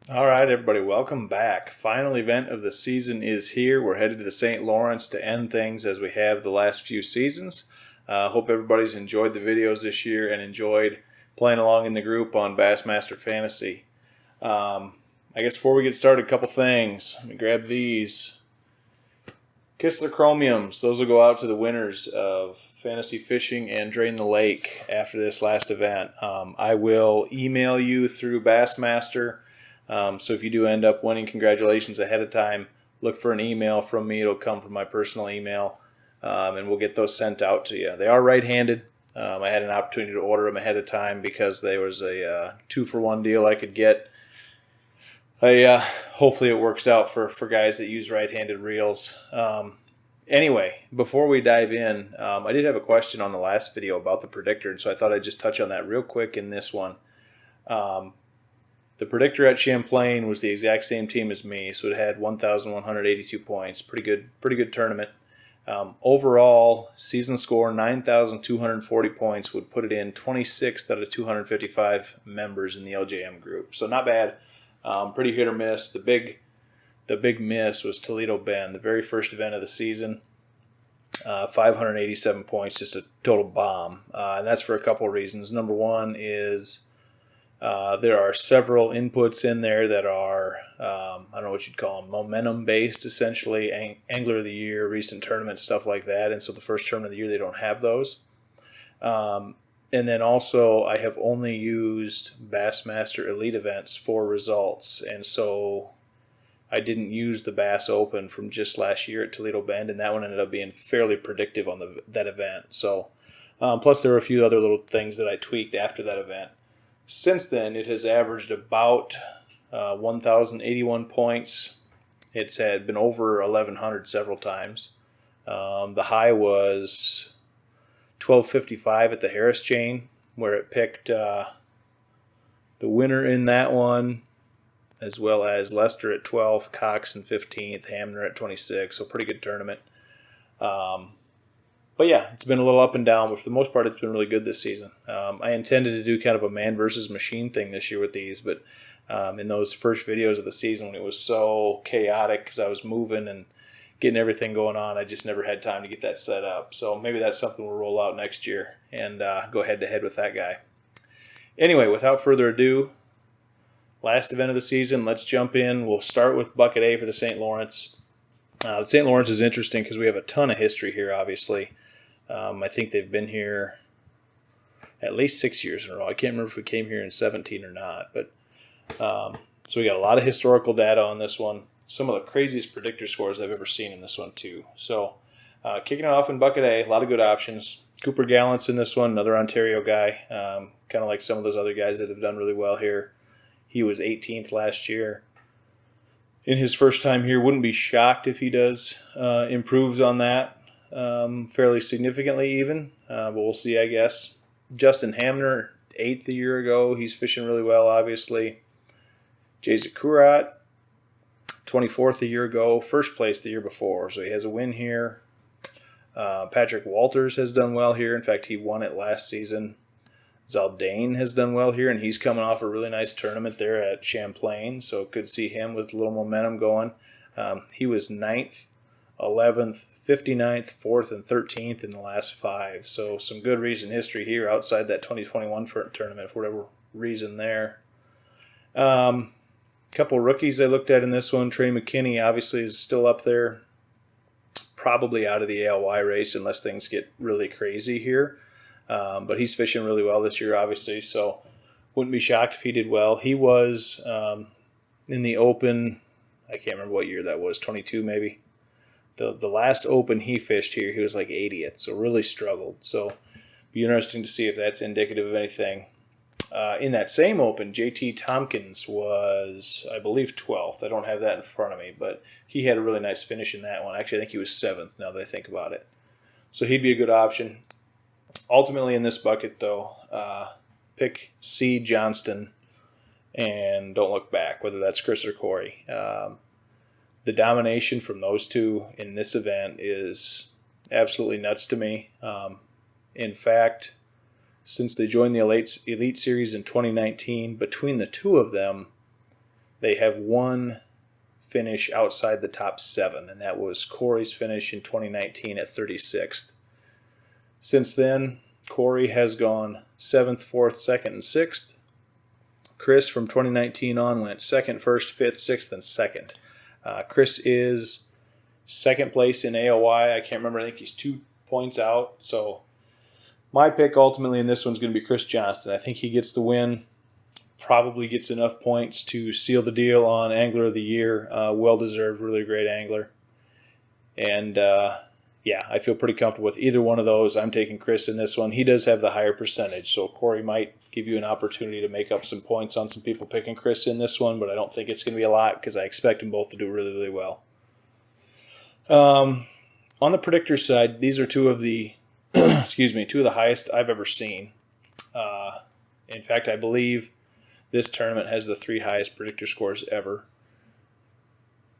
All right, everybody, welcome back. Final event of the season is here. We're headed to the St. Lawrence to end things as we have the last few seasons. Hope everybody's enjoyed the videos this year and enjoyed playing along in the group on Bassmaster Fantasy. I guess before we get started, a couple things. Let me grab these. Kiss the Chromiums. Those will go out to the winners of Fantasy Fishing and Drain the Lake after this last event. I will email you through Bassmaster. So if you do end up winning, congratulations ahead of time. Look for an email from me. It'll come from my personal email, and we'll get those sent out to you. They are right-handed. I had an opportunity to order them ahead of time because there was a 2-for-1 deal I could get. Hopefully it works out for guys that use right-handed reels. Anyway, before we dive in, I did have a question on the last video about the predictor, and so I thought I'd just touch on that real quick in this one. The predictor at Champlain was the exact same team as me, so it had 1,182 points. Pretty good tournament. Overall, season score 9,240 points would put it in 26th out of 255 members in the LJM group. So not bad. Pretty hit or miss. The big miss was Toledo Bend, the very first event of the season. 587 points, just a total bomb. And that's for a couple of reasons. Number one is there are several inputs in there that are, I don't know what you'd call them, momentum-based, essentially, Angler of the Year, recent tournaments, stuff like that. And so the first tournament of the year, they don't have those. And then also, I have only used Bassmaster Elite events for results. And so I didn't use the Bass Open from just last year at Toledo Bend, and that one ended up being fairly predictive on that event. So, plus there were a few other little things that I tweaked after that event. Since then, it has averaged about 1,081 points. It's had been over 1,100 several times. The high was 1,255 at the Harris chain, where it picked the winner in that one, as well as Lester at 12th, Cox in 15th, Hamner at 26th, so pretty good tournament. But yeah, it's been a little up and down, but for the most part, it's been really good this season. I intended to do kind of a man versus machine thing this year with these, but in those first videos of the season when it was so chaotic because I was moving and getting everything going on, I just never had time to get that set up. So maybe that's something we'll roll out next year and go head-to-head with that guy. Anyway, without further ado, last event of the season, let's jump in. We'll start with Bucket A for the St. Lawrence. The St. Lawrence is interesting because we have a ton of history here, obviously. I think they've been here at least 6 years in a row. I can't remember if we came here in 17 or not. But so we got a lot of historical data on this one. Some of the craziest predictor scores I've ever seen in this one, too. So kicking it off in Bucket A, a lot of good options. Cooper Gallant's in this one, another Ontario guy, kind of like some of those other guys that have done really well here. He was 18th last year. In his first time here, wouldn't be shocked if he does improves on that. Fairly significantly even, but we'll see, I guess. Justin Hamner, 8th a year ago. He's fishing really well, obviously. Jay Zakurat, 24th a year ago. First place the year before, so he has a win here. Patrick Walters has done well here. In fact, he won it last season. Zaldane has done well here, and he's coming off a really nice tournament there at Champlain, so good to see him with a little momentum going. He was 9th, 11th, 59th, 4th, and 13th in the last 5. So some good recent history here outside that 2021 tournament for whatever reason there. Couple rookies I looked at in this one. Trey McKinney obviously is still up there. Probably out of the ALY race unless things get really crazy here. But he's fishing really well this year, obviously, so wouldn't be shocked if he did well. He was in the Open, I can't remember what year that was, 22 maybe. The last Open he fished here, he was like 80th, so really struggled. So be interesting to see if that's indicative of anything. In that same Open, JT Tompkins was, I believe, 12th. I don't have that in front of me, but he had a really nice finish in that one. Actually, I think he was 7th now that I think about it. So he'd be a good option. Ultimately in this bucket, though, pick C. Johnston and don't look back, whether that's Chris or Corey. The domination from those two in this event is absolutely nuts to me. In fact, since they joined the Elite Series in 2019, between the two of them, they have one finish outside the top 7, and that was Corey's finish in 2019 at 36th. Since then, Corey has gone 7th, 4th, 2nd, and 6th. Chris from 2019 on went 2nd, 1st, 5th, 6th, and 2nd. Chris is 2nd place in AOY. I can't remember. I think he's 2 points out. So my pick ultimately in this one's going to be Chris Johnston. I think he gets the win. Probably gets enough points to seal the deal on Angler of the Year. Well-deserved, really great angler. And yeah, I feel pretty comfortable with either one of those. I'm taking Chris in this one. He does have the higher percentage, so Corey might give you an opportunity to make up some points on some people picking Chris in this one, but I don't think it's going to be a lot because I expect them both to do really, really well. On the predictor side, these are 2 of the two of the highest I've ever seen. In fact, I believe this tournament has the 3 highest predictor scores ever.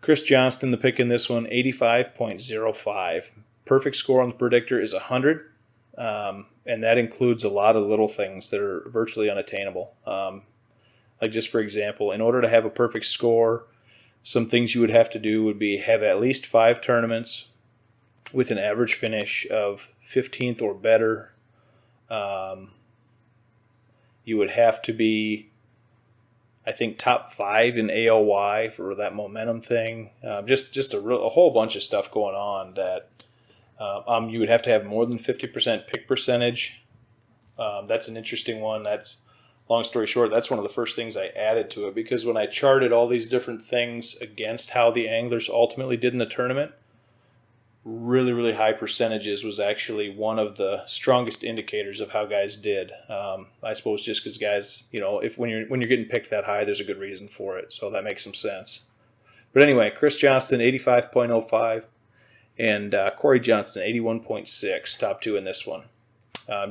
Chris Johnston, the pick in this one, 85.05. Perfect score on the predictor is 100, and that includes a lot of little things that are virtually unattainable. Like just for example, in order to have a perfect score, some things you would have to do would be have at least 5 tournaments with an average finish of 15th or better. You would have to be, I think, top 5 in AOY for that momentum thing. Just a whole bunch of stuff going on that you would have to have more than 50% pick percentage. That's an interesting one. That's, long story short, that's one of the first things I added to it, because when I charted all these different things against how the anglers ultimately did in the tournament, really, really high percentages was actually one of the strongest indicators of how guys did. I suppose just because guys, if when you're getting picked that high, there's a good reason for it. So that makes some sense. But anyway, Chris Johnston, 85.05, and Corey Johnston, 81.6, top 2 in this one.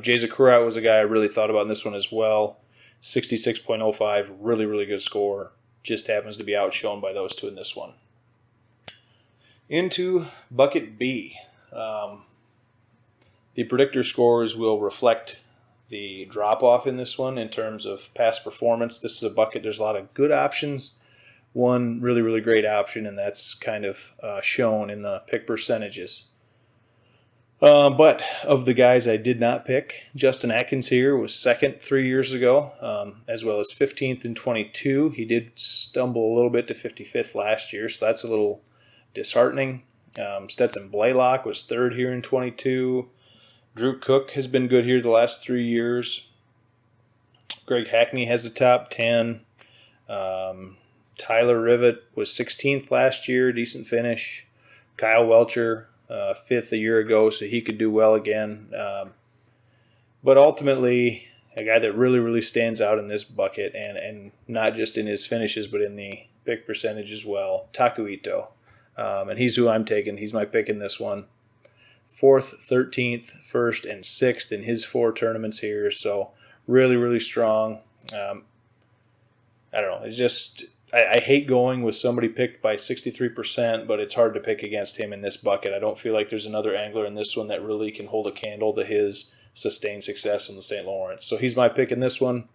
Jay Zakurat was a guy I really thought about in this one as well. 66.05, really, really good score. Just happens to be outshone by those 2 in this one. Into bucket B. The predictor scores will reflect the drop-off in this one in terms of past performance. This is a bucket. There's a lot of good options. One really, really great option, and that's kind of shown in the pick percentages. But of the guys I did not pick, Justin Atkins here was 2nd 3 years ago, as well as 15th in 22. He did stumble a little bit to 55th last year, so that's a little disheartening. Stetson Blaylock was 3rd here in 22. Drew Cook has been good here the last 3 years. Greg Hackney has a top 10. Tyler Rivet was 16th last year, decent finish. Kyle Welcher, 5th a year ago, so he could do well again. But ultimately, a guy that really, really stands out in this bucket, and not just in his finishes, but in the pick percentage as well, Taku Ito. And he's who I'm taking. He's my pick in this one. 4th, 13th, 1st, and 6th in his 4 tournaments here. So really, really strong. I don't know. It's just, I hate going with somebody picked by 63%, but it's hard to pick against him in this bucket. I don't feel like there's another angler in this one that really can hold a candle to his sustained success in the St. Lawrence. So he's my pick in this one.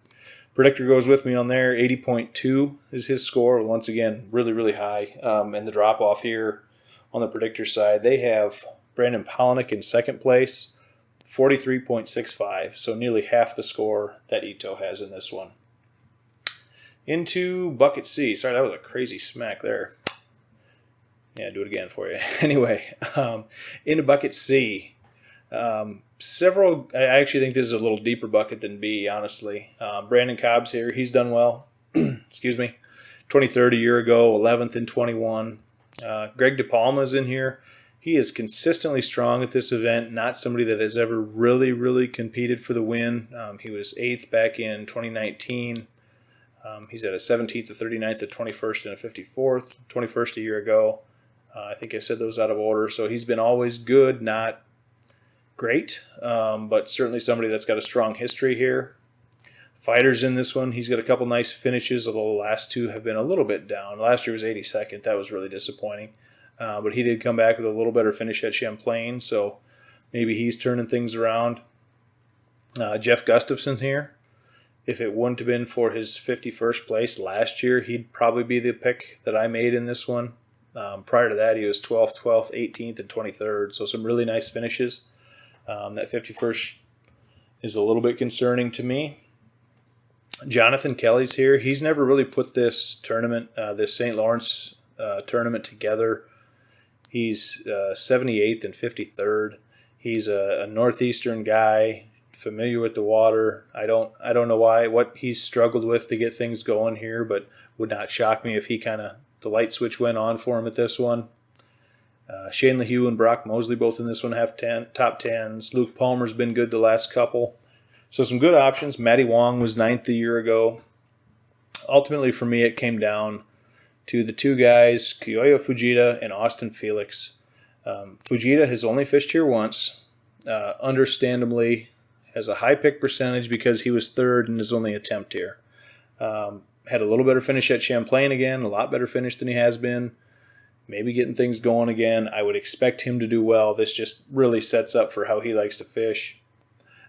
Predictor goes with me on there. 80.2 is his score. Once again, really, really high. And the drop-off here on the predictor side, they have Brandon Palaniuk in 2nd place, 43.65. So nearly half the score that Ito has in this one. Into bucket C. Sorry, that was a crazy smack there. Yeah, do it again for you. Anyway, into bucket C. I actually think this is a little deeper bucket than B, honestly. Brandon Cobb's here. He's done well. Excuse me. 23rd a year ago, 11th in 21. Greg DePalma's in here. He is consistently strong at this event, not somebody that has ever really, really competed for the win. He was 8th back in 2019. He's at a 17th, a 39th, a 21st, and a 54th. 21st a year ago. I think I said those out of order. So he's been always good, not great, but certainly somebody that's got a strong history here. Fighter's in this one. He's got a couple nice finishes, although the last 2 have been a little bit down. Last year was 82nd. That was really disappointing. But he did come back with a little better finish at Champlain, so maybe he's turning things around. Jeff Gustafson here. If it wouldn't have been for his 51st place last year, he'd probably be the pick that I made in this one. Prior to that, he was 12th, 12th, 18th, and 23rd. So some really nice finishes. That 51st is a little bit concerning to me. Jonathan Kelly's here. He's never really put this tournament, this St. Lawrence tournament together. He's 78th and 53rd. He's a northeastern guy, familiar with the water. I don't know what he's struggled with to get things going here, but would not shock me if the light switch went on for him at this one. Shane LaHue and Brock Mosley both in this one have top 10s. Luke Palmer's been good the last couple. So some good options. Matty Wong was 9th a year ago. Ultimately for me it came down to the two guys, Kiyoya Fujita and Austin Felix. Fujita has only fished here once. Understandably has a high pick percentage because he was third in his only attempt here. Had a little better finish at Champlain again, a lot better finish than he has been. Maybe getting things going again. I would expect him to do well. This just really sets up for how he likes to fish.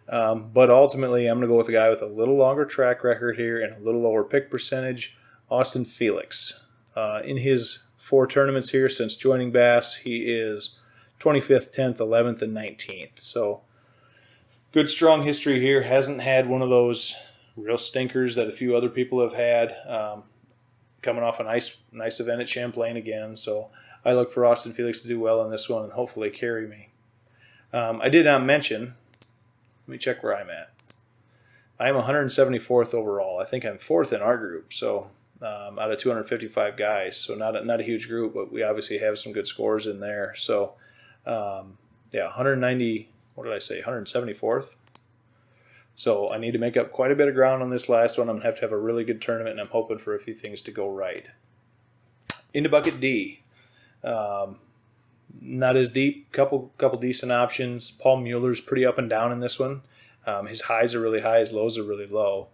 But ultimately, I'm going to go with a guy with a little longer track record here and a little lower pick percentage, Austin Felix. In his 4 tournaments here since joining Bass, he is 25th, 10th, 11th, and 19th. So good, strong history here. Hasn't had one of those real stinkers that a few other people have had. Coming off a nice event at Champlain again. So I look for Austin Felix to do well in this one and hopefully carry me. I did not mention, let me check where I'm at. I am 174th overall. I think I'm 4th in our group, so out of 255 guys. So not a huge group, but we obviously have some good scores in there. So, 190, what did I say, 174th? So I need to make up quite a bit of ground on this last one. I'm going to have a really good tournament, and I'm hoping for a few things to go right. Into bucket D. Not as deep, couple decent options. Paul Mueller's pretty up and down in this one. His highs are really high, his lows are really low.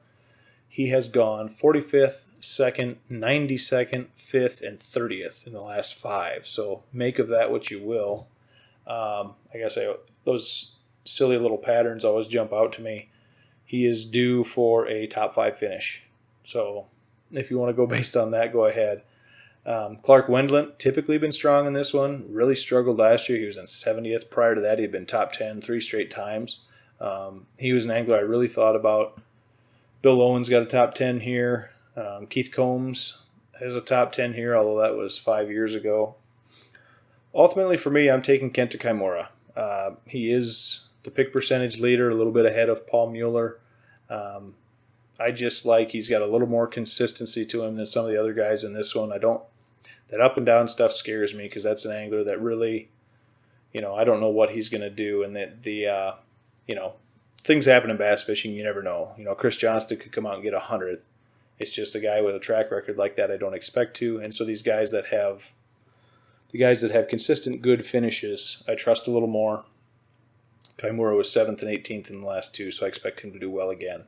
He has gone 45th, 2nd, 92nd, 5th, and 30th in the last 5. So make of that what you will. Those silly little patterns always jump out to me. He is due for a top 5 finish. So if you want to go based on that, go ahead. Clark Wendlandt, typically been strong in this one. Really struggled last year. He was in 70th. Prior to that, he'd been top 10 3 straight times. He was an angler I really thought about. Bill Owen's got a top 10 here. Keith Combs has a top 10 here, although that was 5 years ago. Ultimately, for me, I'm taking Kenta Kaimura. He is the pick percentage leader, a little bit ahead of Paul Mueller. I just like he's got a little more consistency to him than some of the other guys in this one. That up and down stuff scares me because that's an angler that really, I don't know what he's going to do. And things happen in bass fishing. You never know. Chris Johnston could come out and get 100th. It's just a guy with a track record like that I don't expect to. And so these guys that have consistent good finishes, I trust a little more. Kaimura was 7th and 18th in the last 2, so I expect him to do well again.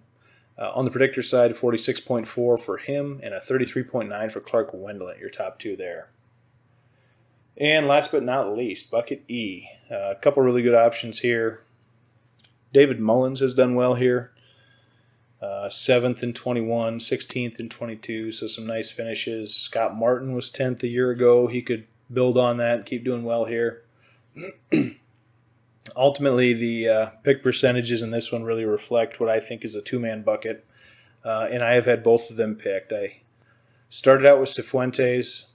On the predictor side, 46.4 for him and a 33.9 for Clark Wendlandt, your top 2 there. And last but not least, bucket E. A couple really good options here. David Mullins has done well here. 7th and 21, 16th and 22, so some nice finishes. Scott Martin was 10th a year ago. He could build on that and keep doing well here. Ultimately, the pick percentages in this one really reflect what I think is a 2-man bucket, and I have had both of them picked. I started out with Cifuentes,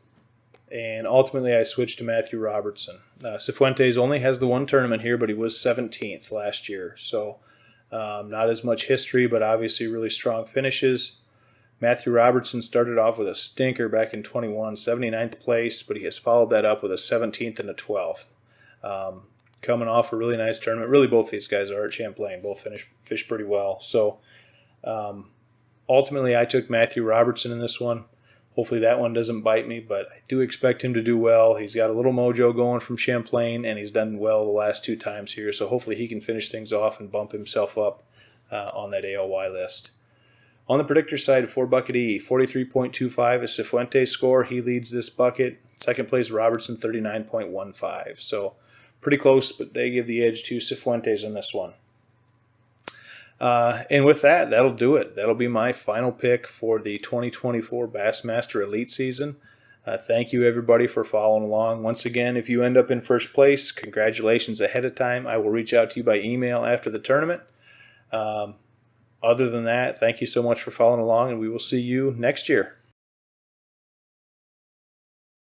and ultimately I switched to Matthew Robertson. Cifuentes only has the 1 tournament here, but he was 17th last year, so not as much history, but obviously really strong finishes. Matthew Robertson started off with a stinker back in 21, 79th place, but he has followed that up with a 17th and a 12th. Coming off a really nice tournament. Really, both these guys are at Champlain. Both fish pretty well. So, ultimately, I took Matthew Robertson in this one. Hopefully that one doesn't bite me, but I do expect him to do well. He's got a little mojo going from Champlain, and he's done well the last 2 times here. So hopefully he can finish things off and bump himself up on that ALY list. On the predictor side for bucket E, 43.25 is Cifuentes' score. He leads this bucket. Second place, Robertson, 39.15. So pretty close, but they give the edge to Cifuentes in this one. And with that, that'll do it. That'll be my final pick for the 2024 Bassmaster Elite season. Thank you, everybody, for following along. Once again, if you end up in first place, congratulations ahead of time. I will reach out to you by email after the tournament. Other than that, thank you so much for following along, and we will see you next year.